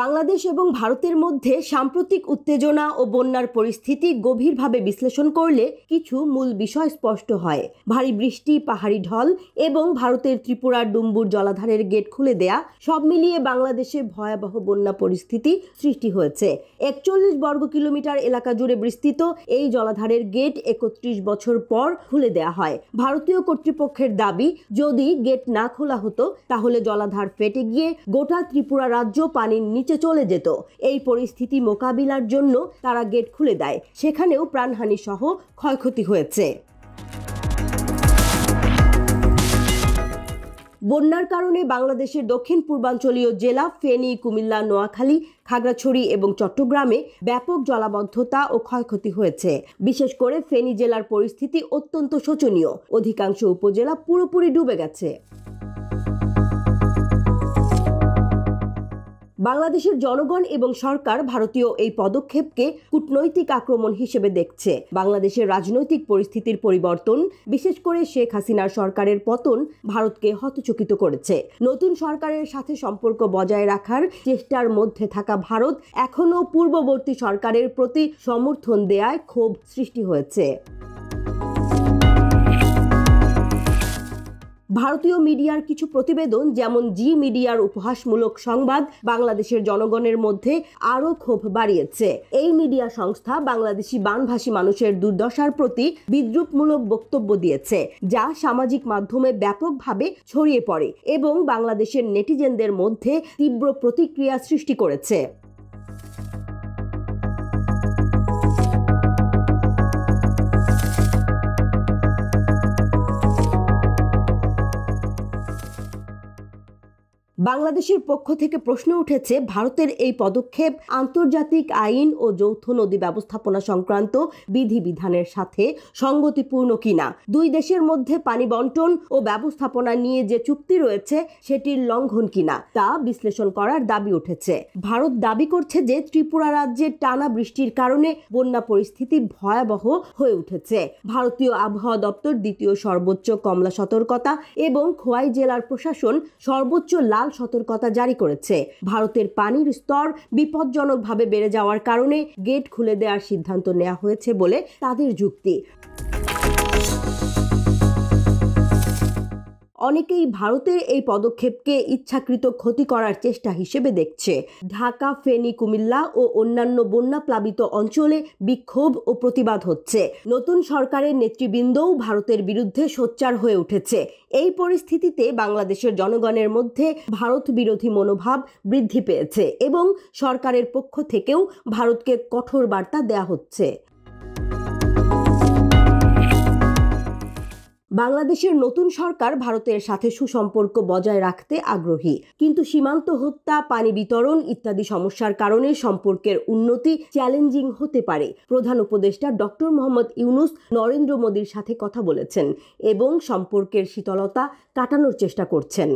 বাংলাদেশ এবং ভারতের মধ্যে সাম্প্রতিক উত্তেজনা ও বন্যার পরিস্থিতি গভীরভাবে বিশ্লেষণ করলে কিছু মূল বিষয় স্পষ্ট হয়। ভারী বৃষ্টি, পাহাড়ি ঢল এবং ভারতের ত্রিপুরার ডুম্বুর জলাধারের গেট খুলে দেয়া সব মিলিয়ে বাংলাদেশে ভয়াবহ বন্যা পরিস্থিতি সৃষ্টি হয়েছে। 41 বর্গ কিলোমিটার এলাকা জুড়ে বিস্তৃত এই জলাধারের গেট 31 বছর পর খুলে দেয়া হয়। ভারতীয় কর্তৃপক্ষের দাবি, যদি গেট না খোলা হতো তাহলে জলাধার ফেটে গিয়ে গোটা ত্রিপুরা রাজ্য পানির নিচে চলে যেত। এই পরিস্থিতি মোকাবিলার জন্য তারা গেট খুলে দেয়। সেখানেও প্রাণহানি সহ ক্ষয়ক্ষতি হয়েছে। বন্যার কারণে বাংলাদেশের দক্ষিণ পূর্বাঞ্চলীয় জেলা ফেনী, কুমিল্লা, নোয়াখালী, খাগড়াছড়ি এবং চট্টগ্রামে ব্যাপক জলাবদ্ধতা ও ক্ষয়ক্ষতি হয়েছে। বিশেষ করে ফেনী জেলার পরিস্থিতি অত্যন্ত শোচনীয়। অধিকাংশ উপজেলা পুরোপুরি ডুবে গেছে। বাংলাদেশের জনগণ এবং সরকার ভারতীয় এই পদক্ষেপকে কূটনৈতিক আক্রমণ হিসেবে দেখছে। বাংলাদেশের রাজনৈতিক পরিস্থিতির পরিবর্তন, বিশেষ করে শেখ হাসিনার সরকারের পতন ভারতকে হতচকিত করেছে। নতুন সরকারের সাথে সম্পর্ক বজায় রাখার চেষ্টার মধ্যে থাকা ভারত এখনও পূর্ববর্তী সরকারের প্রতি সমর্থন দেয়ায় ক্ষোভ সৃষ্টি হয়েছে। ভারতীয় মিডিয়ার কিছু প্রতিবেদন, যেমন জি মিডিয়ার উপহাসমূলক সংবাদ, বাংলাদেশের জনগণের মধ্যে আরও ক্ষোভ বাড়িয়েছে। এই মিডিয়া সংস্থা বাংলাদেশি বানভাসী মানুষের দুর্দশার প্রতি বিদ্রূপমূলক বক্তব্য দিয়েছে, যা সামাজিক মাধ্যমে ব্যাপকভাবে ছড়িয়ে পড়ে এবং বাংলাদেশের নেটিজেনদের মধ্যে তীব্র প্রতিক্রিয়া সৃষ্টি করেছে। বাংলাদেশের পক্ষ থেকে প্রশ্ন উঠেছে, ভারতের এই পদক্ষেপ আন্তর্জাতিক আইন ও যৌথ নদী ব্যবস্থাপনা সংক্রান্ত বিধিবিধানের সাথে সঙ্গতিপূর্ণ কিনা। দুই দেশের মধ্যে পানি বন্টন ও ব্যবস্থাপনা নিয়ে যে চুক্তি রয়েছে সেটির লঙ্ঘন কিনা তা বিশ্লেষণ করার দাবি উঠেছে। ভারত দাবি করছে যে ত্রিপুরা রাজ্যের টানা বৃষ্টির কারণে বন্যা পরিস্থিতি ভয়াবহ হয়ে উঠেছে। ভারতীয় আবহাওয়া দপ্তর দ্বিতীয় সর্বোচ্চ কমলা সতর্কতা এবং খোয়াই জেলার প্রশাসন সর্বোচ্চ লাল সতর্কতা জারি করেছে। ভারতের পানির স্তর বিপজ্জনকভাবে বেড়ে যাওয়ার কারণে গেট খুলে দেওয়ার সিদ্ধান্ত নেওয়া হয়েছে বলে তাদের যুক্তি। অনেকেই ভারতের এই পদক্ষেপকে ইচ্ছাকৃত ক্ষতি করার চেষ্টা হিসেবে দেখছে। ঢাকা, ফেনী, কুমিল্লা ও অন্যান্য বন্যা প্লাবিত অঞ্চলে বিক্ষোভ ও প্রতিবাদ হচ্ছে। নতুন সরকারের নেতৃবৃন্দও ভারতের বিরুদ্ধে সোচ্চার হয়ে উঠেছে। এই পরিস্থিতিতে বাংলাদেশের জনগণের মধ্যে ভারত বিরোধী মনোভাব বৃদ্ধি পেয়েছে এবং সরকারের পক্ষ থেকেও ভারতকে কঠোর বার্তা দেয়া হচ্ছে। বাংলাদেশের নতুন সরকার ভারতের সাথে সুসম্পর্ক বজায় রাখতে আগ্রহী, কিন্তু সীমান্ত হত্যা, পানি বিতরণ ইত্যাদি সমস্যার কারণে সম্পর্কের উন্নতি চ্যালেঞ্জিং হতে পারে। প্রধান উপদেষ্টা ডক্টর মোহাম্মদ ইউনূস নরেন্দ্র মোদির সাথে কথা বলেছেন এবং সম্পর্কের শীতলতা কাটানোর চেষ্টা করছেন।